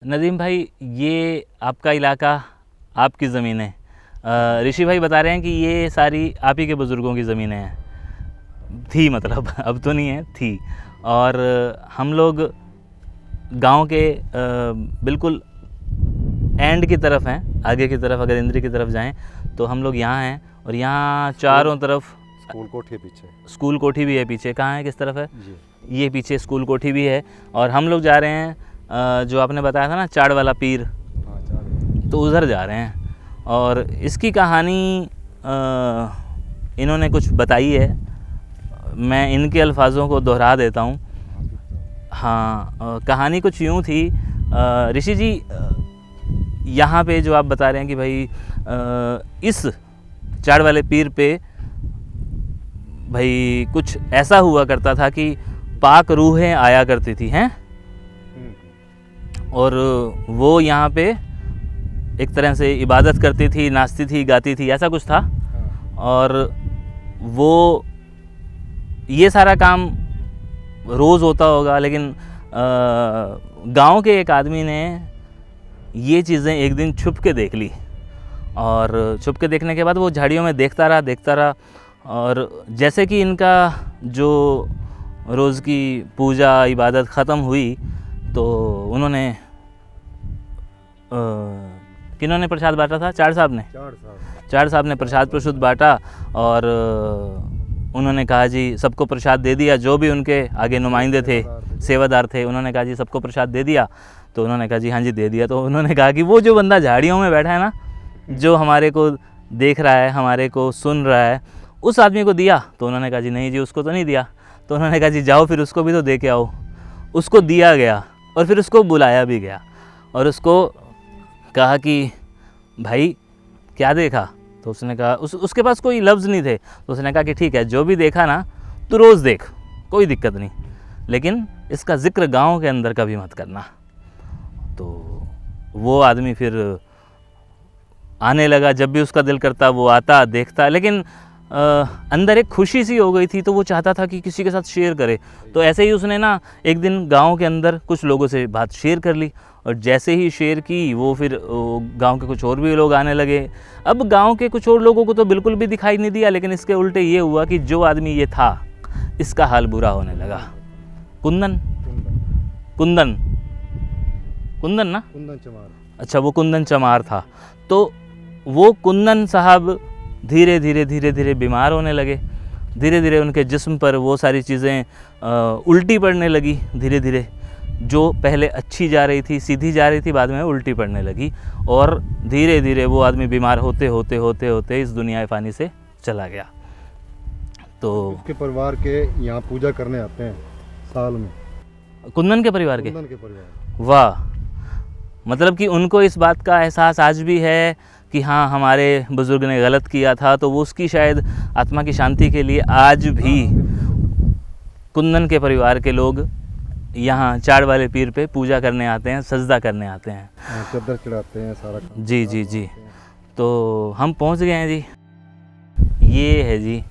नदीम भाई, ये आपका इलाका, आपकी ज़मीनें। ऋषि भाई बता रहे हैं कि ये सारी आप ही के बुज़ुर्गों की ज़मीनें हैं, थी मतलब अब तो नहीं है, थी। और हम लोग गांव के बिल्कुल एंड की तरफ हैं, आगे की तरफ अगर इंद्री की तरफ जाएं तो हम लोग यहाँ हैं। और यहाँ चारों तरफ स्कूल कोठी पीछे, स्कूल कोठी भी है पीछे। कहाँ है, किस तरफ है? ये पीछे स्कूल कोठी भी है। और हम लोग जा रहे हैं जो आपने बताया था ना, चाड़ वाला पीर, हाँ चार। तो उधर जा रहे हैं। और इसकी कहानी इन्होंने कुछ बताई है, मैं इनके अल्फाज़ों को दोहरा देता हूँ। हाँ, कहानी कुछ यूँ थी ऋषि जी, यहाँ पे जो आप बता रहे हैं कि भाई इस चाड़ वाले पीर पे भाई कुछ ऐसा हुआ करता था कि पाक रूहें आया करती थी हैं, और वो यहाँ पे एक तरह से इबादत करती थी, नाचती थी, गाती थी, ऐसा कुछ था। और वो ये सारा काम रोज़ होता होगा, लेकिन गांव के एक आदमी ने ये चीज़ें एक दिन छुप के देख ली। और छुप के देखने के बाद वो झाड़ियों में देखता रहा। और जैसे कि इनका जो रोज़ की पूजा इबादत ख़त्म हुई तो उन्होंने किन्होंने प्रसाद बांटा था? चाड़ साहब ने प्रसाद प्रशुद्ध बांटा। और उन्होंने कहा जी सबको प्रसाद दे दिया, जो भी उनके आगे नुमाइंदे थे, सेवादार थे, उन्होंने कहा जी सबको प्रसाद दे दिया। तो उन्होंने कहा जी हाँ जी दे दिया। तो उन्होंने कहा कि वो जो बंदा झाड़ियों में बैठा है ना, जो हमारे को देख रहा है, हमारे को सुन रहा है, उस आदमी को दिया? तो उन्होंने कहा जी नहीं जी, उसको तो नहीं दिया। तो उन्होंने कहा जी जाओ फिर उसको भी तो दे के आओ। उसको दिया गया और फिर उसको बुलाया भी गया और उसको कहा कि भाई क्या देखा? तो उसने कहा, उसके पास कोई लफ्ज़ नहीं थे। तो उसने कहा कि ठीक है, जो भी देखा ना तो रोज़ देख, कोई दिक्कत नहीं, लेकिन इसका ज़िक्र गांव के अंदर कभी मत करना। तो वो आदमी फिर आने लगा, जब भी उसका दिल करता वो आता, देखता, लेकिन अंदर एक खुशी सी हो गई थी, तो वो चाहता था कि किसी के साथ शेयर करे। तो ऐसे ही उसने ना एक दिन गांव के अंदर कुछ लोगों से बात शेयर कर ली, और जैसे ही शेयर की वो फिर गांव के कुछ और भी लोग आने लगे। अब गांव के कुछ और लोगों को तो बिल्कुल भी दिखाई नहीं दिया, लेकिन इसके उल्टे ये हुआ कि जो आदमी ये था, इसका हाल बुरा होने लगा। कुंदन ना, कुंदन चमार। अच्छा, वो कुंदन चमार था। तो वो कुंदन साहब धीरे धीरे बीमार होने लगे। धीरे धीरे उनके जिस्म पर वो सारी चीज़ें उल्टी पड़ने लगी। धीरे धीरे जो पहले अच्छी जा रही थी, सीधी जा रही थी, बाद में उल्टी पड़ने लगी। और धीरे धीरे वो आदमी बीमार होते होते इस दुनिया फ़ानी से चला गया। तो उसके परिवार के यहाँ पूजा करने आते हैं साल में, कुंदन के परिवार के? परिवार। वाह, मतलब कि उनको इस बात का एहसास आज भी है कि हाँ हमारे बुज़ुर्ग ने गलत किया था, तो वो उसकी शायद आत्मा की शांति के लिए आज भी कुंदन के परिवार के लोग यहाँ चाड़ वाले पीर पे पूजा करने आते हैं, सजदा करने आते हैं, चद्दर चढ़ाते हैं, सारा काम। जी। तो हम पहुँच गए हैं जी। ये है जी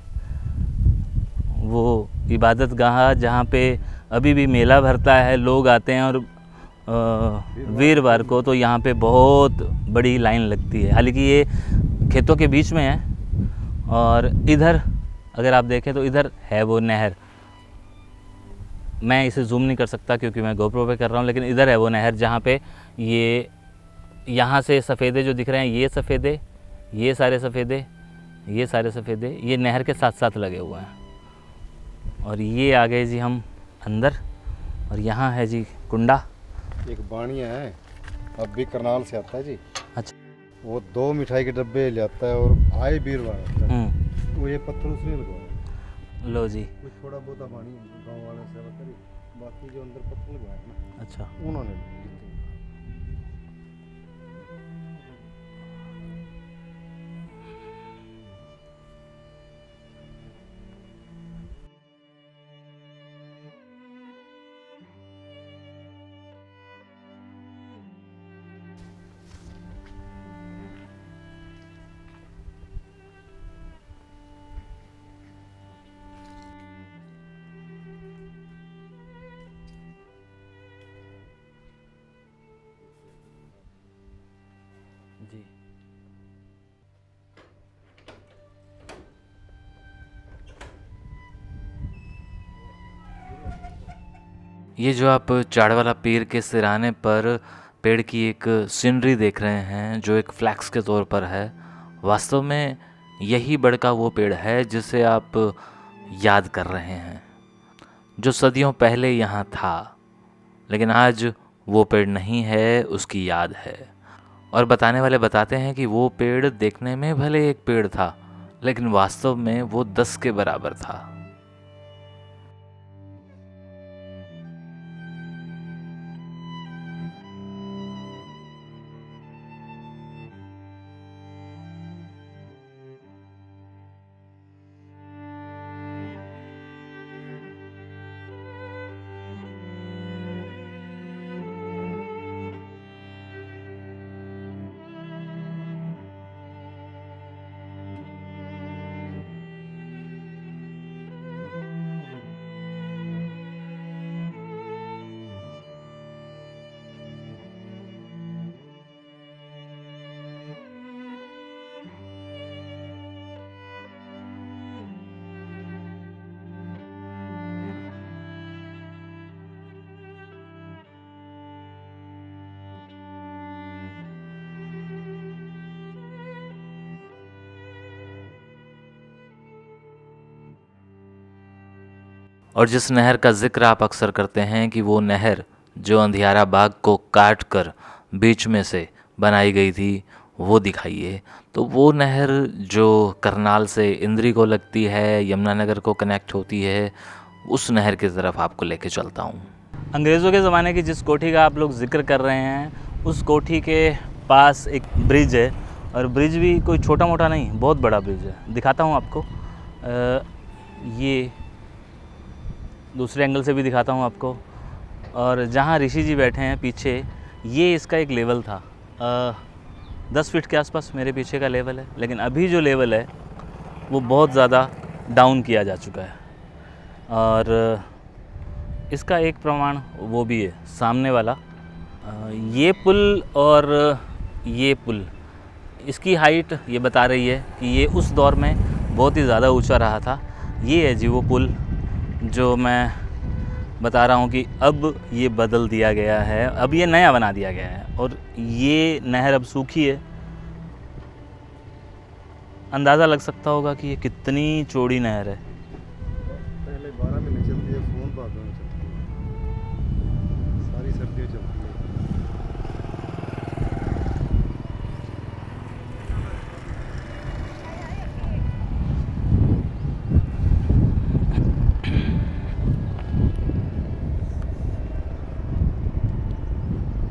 वो इबादत गाह जहाँ पे अभी भी मेला भरता है, लोग आते हैं। और वीरवार को तो यहाँ पे बहुत बड़ी लाइन लगती है। हालांकि ये खेतों के बीच में है, और इधर अगर आप देखें तो इधर है वो नहर। मैं इसे जूम नहीं कर सकता क्योंकि मैं गोप्रो पे कर रहा हूँ, लेकिन इधर है वो नहर जहाँ पे ये यहाँ से सफ़ेदे जो दिख रहे हैं, ये सफ़ेदे, ये सारे सफ़ेदे, ये सारे सफ़ेदे, ये नहर के साथ साथ लगे हुए हैं। और ये आ गए जी हम अंदर, और यहाँ है जी कुंडा। एक बाणिया है, अब भी करनाल से आता है जी। अच्छा, वो 2 मिठाई के डब्बे ले आता है और आए वीरवार आता है। वो ये पत्थर उसने लगवाया। लो जी, कुछ थोड़ा बहुत पानी गांव वाले सेवा करी, बाकी जो अंदर पत्थर लगवाया ना, अच्छा, उन्होंने जी। ये जो आप चाड़वाला पीर के सिराने पर पेड़ की एक सीनरी देख रहे हैं जो एक फ्लैक्स के तौर पर है, वास्तव में यही बड़का वो पेड़ है जिसे आप याद कर रहे हैं, जो सदियों पहले यहाँ था, लेकिन आज वो पेड़ नहीं है, उसकी याद है। और बताने वाले बताते हैं कि वो पेड़ देखने में भले एक पेड़ था, लेकिन वास्तव में वो 10 के बराबर था। और जिस नहर का जिक्र आप अक्सर करते हैं कि वो नहर जो अंधियारा बाग को काट कर बीच में से बनाई गई थी, वो दिखाइए। तो वो नहर जो करनाल से इंद्री को लगती है, यमुनानगर को कनेक्ट होती है, उस नहर की तरफ आपको लेके चलता हूँ। अंग्रेज़ों के ज़माने की जिस कोठी का आप लोग जिक्र कर रहे हैं, उस कोठी के पास एक ब्रिज है, और ब्रिज भी कोई छोटा मोटा नहीं, बहुत बड़ा ब्रिज है। दिखाता हूँ आपको, ये दूसरे एंगल से भी दिखाता हूँ आपको। और जहाँ ऋषि जी बैठे हैं पीछे, ये इसका एक लेवल था, 10 फीट के आसपास मेरे पीछे का लेवल है, लेकिन अभी जो लेवल है वो बहुत ज़्यादा डाउन किया जा चुका है। और इसका एक प्रमाण वो भी है सामने वाला, ये पुल और ये पुल, इसकी हाइट ये बता रही है कि ये उस दौर में बहुत ही ज़्यादा ऊंचा रहा था। ये है जी वो पुल जो मैं बता रहा हूँ कि अब ये बदल दिया गया है, अब ये नया बना दिया गया है, और ये नहर अब सूखी है। अंदाज़ा लग सकता होगा कि ये कितनी चौड़ी नहर है। पहले 12 महीने चलती है, फोन भादों में चलती है, सारी सर्दियाँ चलती है।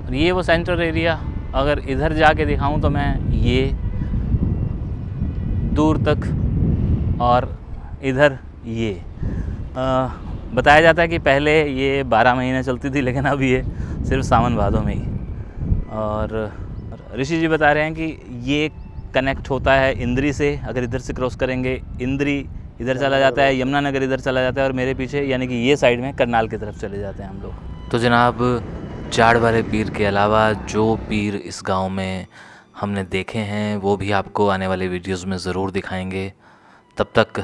और ये वो सेंटर एरिया, अगर इधर जाके दिखाऊं तो मैं ये दूर तक, और इधर ये बताया जाता है कि पहले ये 12 महीने चलती थी, लेकिन अब ये सिर्फ सावन भादों में ही। और ऋषि जी बता रहे हैं कि ये कनेक्ट होता है इंद्री से। अगर इधर से क्रॉस करेंगे, इंद्री इधर चला जाता है, यमुनानगर इधर चला जाता है, और मेरे पीछे यानी कि ये साइड में करनाल की तरफ चले जाते हैं हम लोग। तो जनाब, चाड़ वाले पीर के अलावा जो पीर इस गांव में हमने देखे हैं वो भी आपको आने वाले वीडियोस में ज़रूर दिखाएंगे। तब तक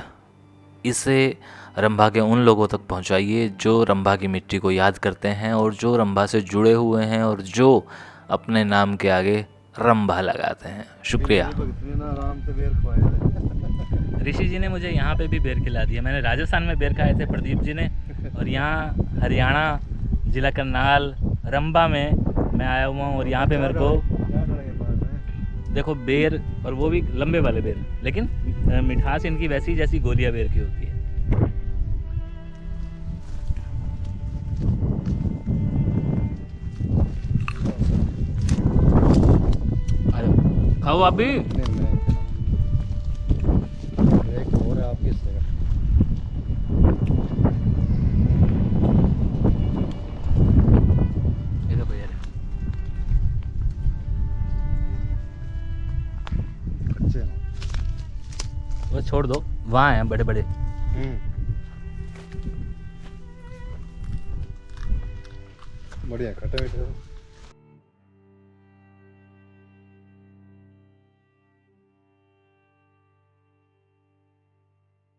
इसे रंभा के उन लोगों तक पहुंचाइए जो रंभा की मिट्टी को याद करते हैं और जो रंभा से जुड़े हुए हैं और जो अपने नाम के आगे रंभा लगाते हैं। शुक्रिया। ऋषि जी ने मुझे यहाँ पे भी बेर खिला दिया। मैंने राजस्थान में बेर खाए थे प्रदीप जी ने, और यहाँ हरियाणा जिला करनाल रंभा में मैं आया हुआ हूँ, और यहाँ पे मेरे को देखो बेर, और वो भी लंबे वाले बेर, लेकिन मिठास इनकी वैसी जैसी गोलियां बेर की होती है। खाओ आप भी। एक और है आपकी सेवा। वो छोड़ दो, वहाँ हैं बड़े बड़े। बढ़िया खट्टे मीठे।